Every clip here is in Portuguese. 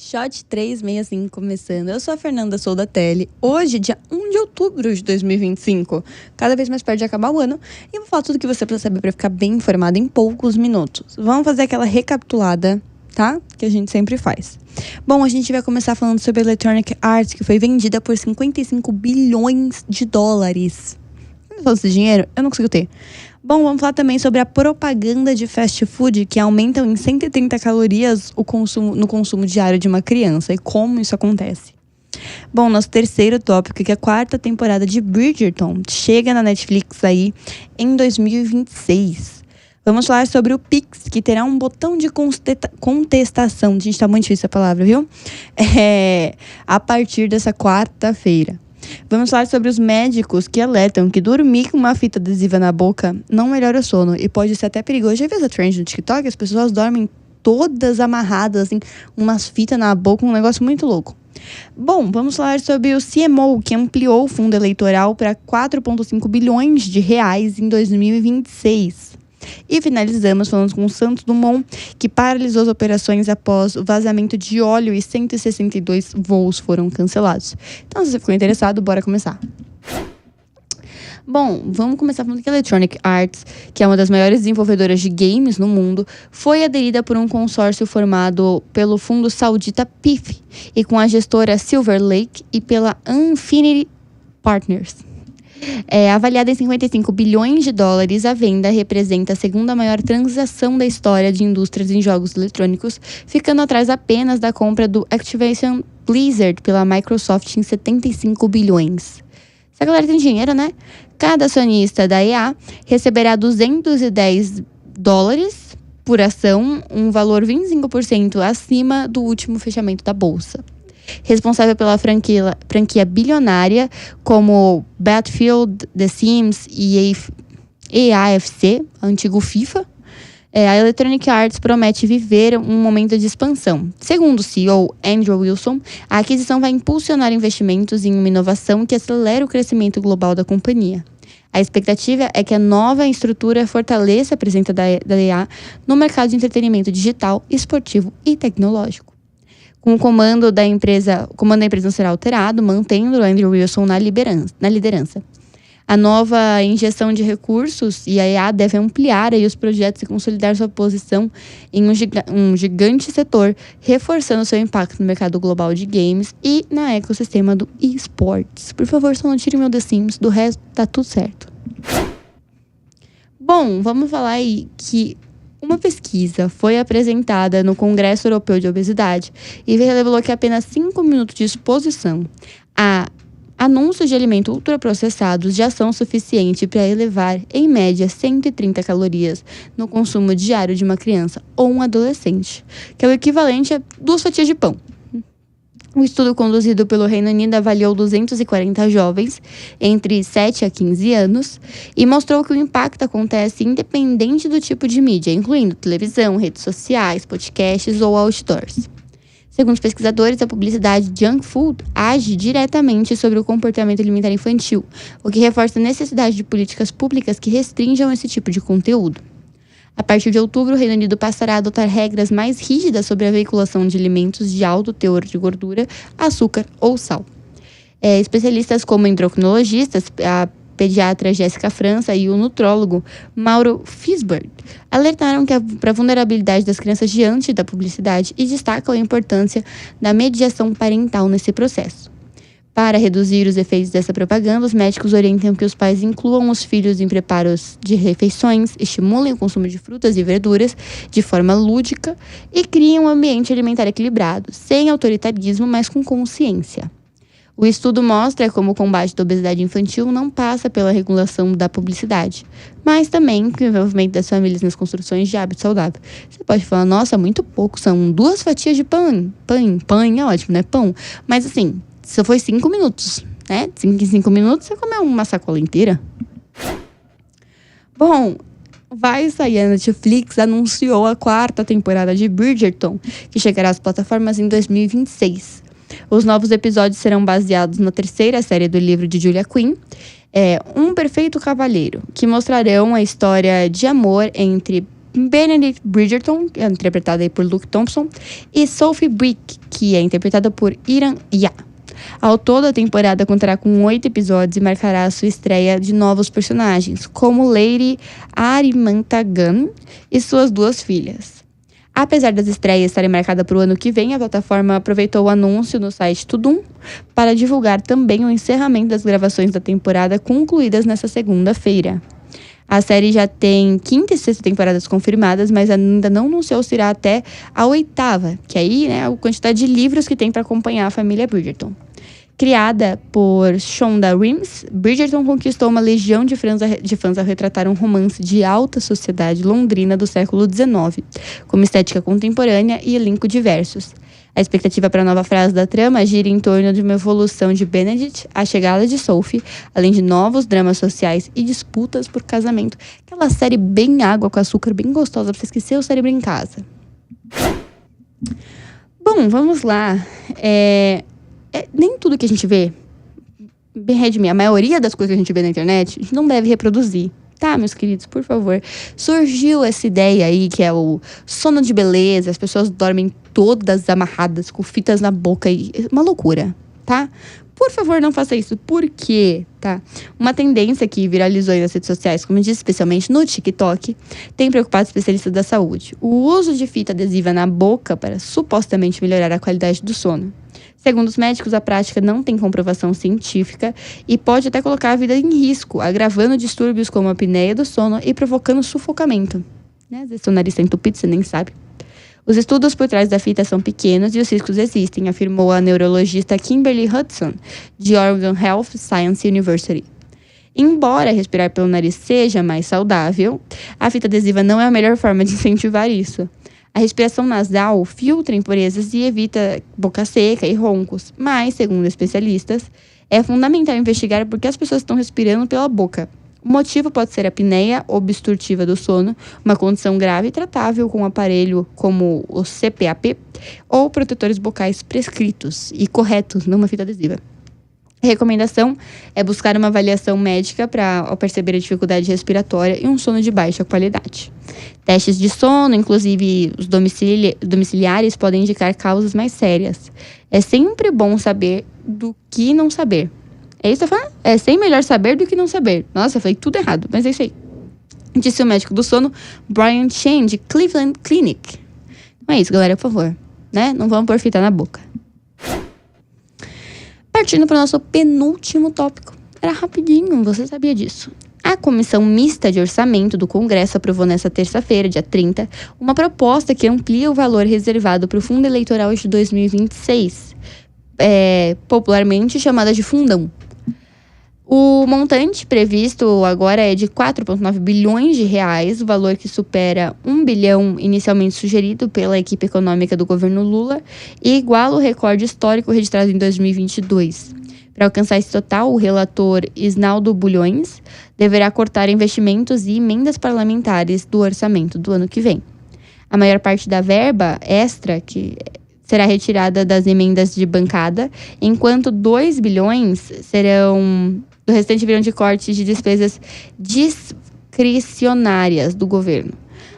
Shot 365 começando. Eu sou a Fernanda Soldatelli. Hoje, dia 1 de outubro de 2025. Cada vez mais perto de acabar o ano. E eu vou falar tudo o que você precisa saber para ficar bem informado em poucos minutos. Vamos fazer aquela recapitulada, tá? Que a gente sempre faz. Bom, a gente vai começar falando sobre a Electronic Arts, que foi vendida por 55 bilhões de dólares. Não falou esse dinheiro? Eu não consigo ter. Bom, vamos falar também sobre a propaganda de fast food que aumentam em 130 calorias no consumo diário de uma criança e como isso acontece. Bom, nosso terceiro tópico, que é a quarta temporada de Bridgerton, chega na Netflix aí em 2026. Vamos falar sobre o Pix, que terá um botão de contestação. Gente, tá muito difícil essa palavra, viu? A partir dessa quarta-feira. Vamos falar sobre os médicos que alertam que dormir com uma fita adesiva na boca não melhora o sono e pode ser até perigoso. Já viu essa trend no TikTok? As pessoas dormem todas amarradas, assim, umas fitas na boca, um negócio muito louco. Bom, vamos falar sobre o CMO, que ampliou o fundo eleitoral para 4,5 bilhões de reais em 2026. E finalizamos falando com o Santos Dumont, que paralisou as operações após o vazamento de óleo e 162 voos foram cancelados. Então, se você ficou interessado, bora começar. Bom, vamos começar falando que a Electronic Arts, que é uma das maiores desenvolvedoras de games no mundo, foi aderida por um consórcio formado pelo fundo saudita PIF e com a gestora Silver Lake e pela Infinity Partners. Avaliada em 55 bilhões de dólares, a venda representa a segunda maior transação da história de indústrias em jogos eletrônicos, ficando atrás apenas da compra do Activision Blizzard pela Microsoft em 75 bilhões. Essa galera tem dinheiro, né? Cada acionista da EA receberá 210 dólares por ação, um valor 25% acima do último fechamento da bolsa. Responsável pela franquia bilionária como Battlefield, The Sims e EAFC, antigo FIFA, a Electronic Arts promete viver um momento de expansão. Segundo o CEO Andrew Wilson, a aquisição vai impulsionar investimentos em uma inovação que acelera o crescimento global da companhia. A expectativa é que a nova estrutura fortaleça a presença da EA no mercado de entretenimento digital, esportivo e tecnológico. Com o comando da empresa não será alterado, mantendo o Andrew Wilson na liderança. A nova injeção de recursos e a EA deve ampliar aí os projetos e consolidar sua posição em um gigante setor, reforçando seu impacto no mercado global de games e na ecossistema do esportes. Por favor, só não tire meu The Sims, do resto tá tudo certo. Bom, vamos falar aí que uma pesquisa foi apresentada no Congresso Europeu de Obesidade e revelou que apenas 5 minutos de exposição a anúncios de alimentos ultraprocessados já são suficientes para elevar, em média, 130 calorias no consumo diário de uma criança ou um adolescente, que é o equivalente a 2 fatias de pão. Um estudo conduzido pelo Reino Unido avaliou 240 jovens entre 7 a 15 anos e mostrou que o impacto acontece independente do tipo de mídia, incluindo televisão, redes sociais, podcasts ou outdoors. Segundo os pesquisadores, a publicidade junk food age diretamente sobre o comportamento alimentar infantil, o que reforça a necessidade de políticas públicas que restringam esse tipo de conteúdo. A partir de outubro, o Reino Unido passará a adotar regras mais rígidas sobre a veiculação de alimentos de alto teor de gordura, açúcar ou sal. Especialistas como endocrinologistas, a pediatra Jéssica França e o nutrólogo Mauro Fisberg alertaram para a vulnerabilidade das crianças diante da publicidade e destacam a importância da mediação parental nesse processo. Para reduzir os efeitos dessa propaganda, os médicos orientam que os pais incluam os filhos em preparos de refeições, estimulem o consumo de frutas e verduras de forma lúdica e criem um ambiente alimentar equilibrado, sem autoritarismo, mas com consciência. O estudo mostra como o combate da obesidade infantil não passa pela regulação da publicidade, mas também pelo envolvimento das famílias nas construções de hábito saudável. Você pode falar, nossa, muito pouco, são 2 fatias de pão. Pão é ótimo, né? Pão. Mas assim, só foi 5 minutos, né? Em 5 minutos você comeu uma sacola inteira. Bom, vai sair, a Netflix anunciou a 4ª temporada de Bridgerton, que chegará às plataformas em 2026. Os novos episódios serão baseados na 3ª série do livro de Julia Quinn, Um Perfeito Cavalheiro, que mostrarão a história de amor entre Benedict Bridgerton, interpretada aí por Luke Thompson, e Sophie Brick, que é interpretada por Iran Ya. Ao todo, a temporada contará com 8 episódios e marcará a sua estreia de novos personagens, como Lady Arimantagan e suas 2 filhas. Apesar das estreias estarem marcadas para o ano que vem, a plataforma aproveitou o anúncio no site Tudum para divulgar também o encerramento das gravações da temporada concluídas nesta segunda-feira. A série já tem 5ª e 6ª temporadas confirmadas, mas ainda não anunciou se irá até a 8ª, que aí, né, a quantidade de livros que tem para acompanhar a família Bridgerton. Criada por Shonda Rhimes, Bridgerton conquistou uma legião de fãs ao retratar um romance de alta sociedade londrina do século XIX, com uma estética contemporânea e elenco diversos. A expectativa para a nova fase da trama gira em torno de uma evolução de Benedict, a chegada de Sophie, além de novos dramas sociais e disputas por casamento. Aquela série bem água com açúcar, bem gostosa para você esquecer o cérebro em casa. Bom, vamos lá. Nem tudo que a gente vê, bem redimir, a maioria das coisas que a gente vê na internet, a gente não deve reproduzir. Tá, meus queridos, por favor. Surgiu essa ideia aí, que é o sono de beleza, as pessoas dormem todas amarradas, com fitas na boca, e uma loucura, tá? Por favor, não faça isso. Por quê? Tá? Uma tendência que viralizou aí nas redes sociais, como eu disse, especialmente no TikTok, tem preocupado especialistas da saúde. O uso de fita adesiva na boca para supostamente melhorar a qualidade do sono. Segundo os médicos, a prática não tem comprovação científica e pode até colocar a vida em risco, agravando distúrbios como a apneia do sono e provocando sufocamento. Às vezes seu nariz está entupido, você nem sabe. Os estudos por trás da fita são pequenos e os riscos existem, afirmou a neurologista Kimberly Hudson, de Oregon Health Science University. Embora respirar pelo nariz seja mais saudável, a fita adesiva não é a melhor forma de incentivar isso. A respiração nasal filtra impurezas e evita boca seca e roncos, mas, segundo especialistas, é fundamental investigar por que as pessoas estão respirando pela boca. O motivo pode ser a apneia obstrutiva do sono, uma condição grave e tratável com um aparelho como o CPAP ou protetores bocais prescritos e corretos, não uma fita adesiva. A recomendação é buscar uma avaliação médica ao perceber a dificuldade respiratória e um sono de baixa qualidade. Testes de sono, inclusive os domiciliares, podem indicar causas mais sérias. É sempre bom saber do que não saber. É isso que eu tô falando? É sempre melhor saber do que não saber. Nossa, eu falei tudo errado, mas é isso aí. Disse o médico do sono, Brian Chen, de Cleveland Clinic. Não é isso, galera, por favor. Né? Não vamos pôr fita na boca. Partindo para o nosso penúltimo tópico. Era rapidinho, você sabia disso. A Comissão Mista de Orçamento do Congresso aprovou nesta terça-feira, dia 30, uma proposta que amplia o valor reservado para o Fundo Eleitoral de 2026, popularmente chamada de Fundão. O montante previsto agora é de 4,9 bilhões de reais, o valor que supera 1 bilhão inicialmente sugerido pela equipe econômica do governo Lula e iguala o recorde histórico registrado em 2022. Para alcançar esse total, o relator Isnaldo Bulhões deverá cortar investimentos e emendas parlamentares do orçamento do ano que vem. A maior parte da verba extra, que será retirada das emendas de bancada, enquanto 2 bilhões do restante virão de cortes de despesas discricionárias do governo.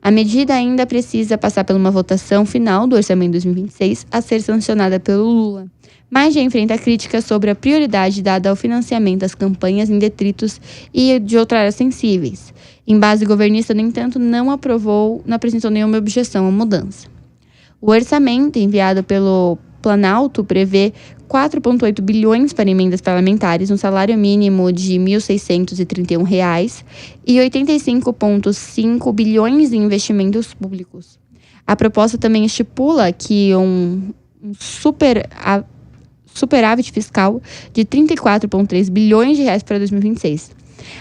A medida ainda precisa passar por uma votação final do orçamento de 2026 a ser sancionada pelo Lula, mas já enfrenta críticas sobre a prioridade dada ao financiamento das campanhas em detritos e de outras áreas sensíveis. Em base governista, no entanto, não apresentou nenhuma objeção à mudança. O orçamento enviado pelo Planalto prevê 4,8 bilhões para emendas parlamentares, um salário mínimo de R$ 1.631 e 85,5 bilhões em investimentos públicos. A proposta também estipula que um superávit fiscal de 34,3 bilhões de reais para 2026.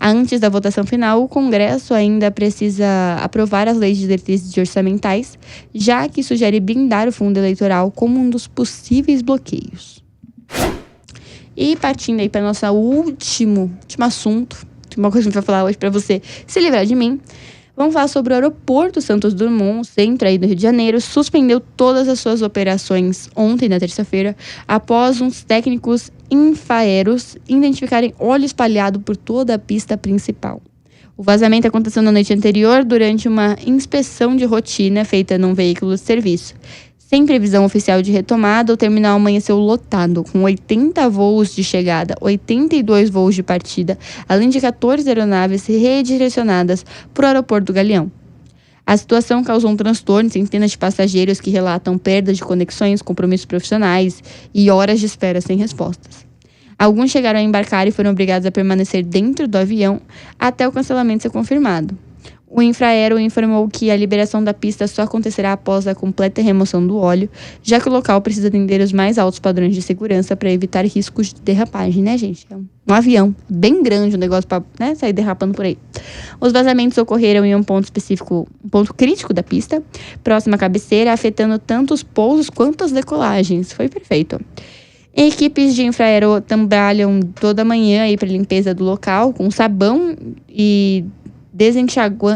Antes da votação final, o Congresso ainda precisa aprovar as leis de diretrizes orçamentais, já que sugere blindar o fundo eleitoral como um dos possíveis bloqueios. E partindo aí para nosso último assunto, uma coisa que a gente vai falar hoje para você se livrar de mim, vamos falar sobre o aeroporto Santos Dumont, centro aí do Rio de Janeiro, suspendeu todas as suas operações ontem, na terça-feira, após uns técnicos infraero identificarem óleo espalhado por toda a pista principal. O vazamento aconteceu na noite anterior durante uma inspeção de rotina feita num veículo de serviço. Sem previsão oficial de retomada, o terminal amanheceu lotado, com 80 voos de chegada, 82 voos de partida, além de 14 aeronaves redirecionadas para o aeroporto do Galeão. A situação causou um transtorno em centenas de passageiros que relatam perda de conexões, compromissos profissionais e horas de espera sem respostas. Alguns chegaram a embarcar e foram obrigados a permanecer dentro do avião até o cancelamento ser confirmado. O Infraero informou que a liberação da pista só acontecerá após a completa remoção do óleo, já que o local precisa atender os mais altos padrões de segurança para evitar riscos de derrapagem, né, gente? É um avião bem grande, um negócio para, né, sair derrapando por aí. Os vazamentos ocorreram em um ponto específico, um ponto crítico da pista, próximo à cabeceira, afetando tanto os pousos quanto as decolagens. Foi perfeito. Equipes de Infraero trabalham toda manhã aí para limpeza do local com sabão e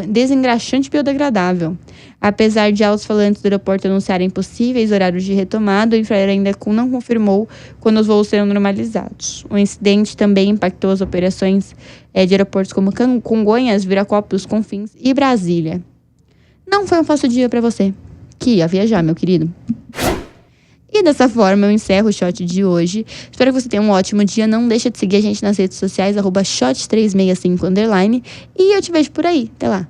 desengraxante biodegradável. Apesar de altos-falantes do aeroporto anunciarem possíveis horários de retomada, o Infraero ainda não confirmou quando os voos serão normalizados. O incidente também impactou as operações de aeroportos como Congonhas, Viracopos, Confins e Brasília. Não foi um fácil dia para você que ia viajar, meu querido. E dessa forma eu encerro o shot de hoje. Espero que você tenha um ótimo dia. Não deixa de seguir a gente nas redes sociais, @shot365_. E eu te vejo por aí. Até lá.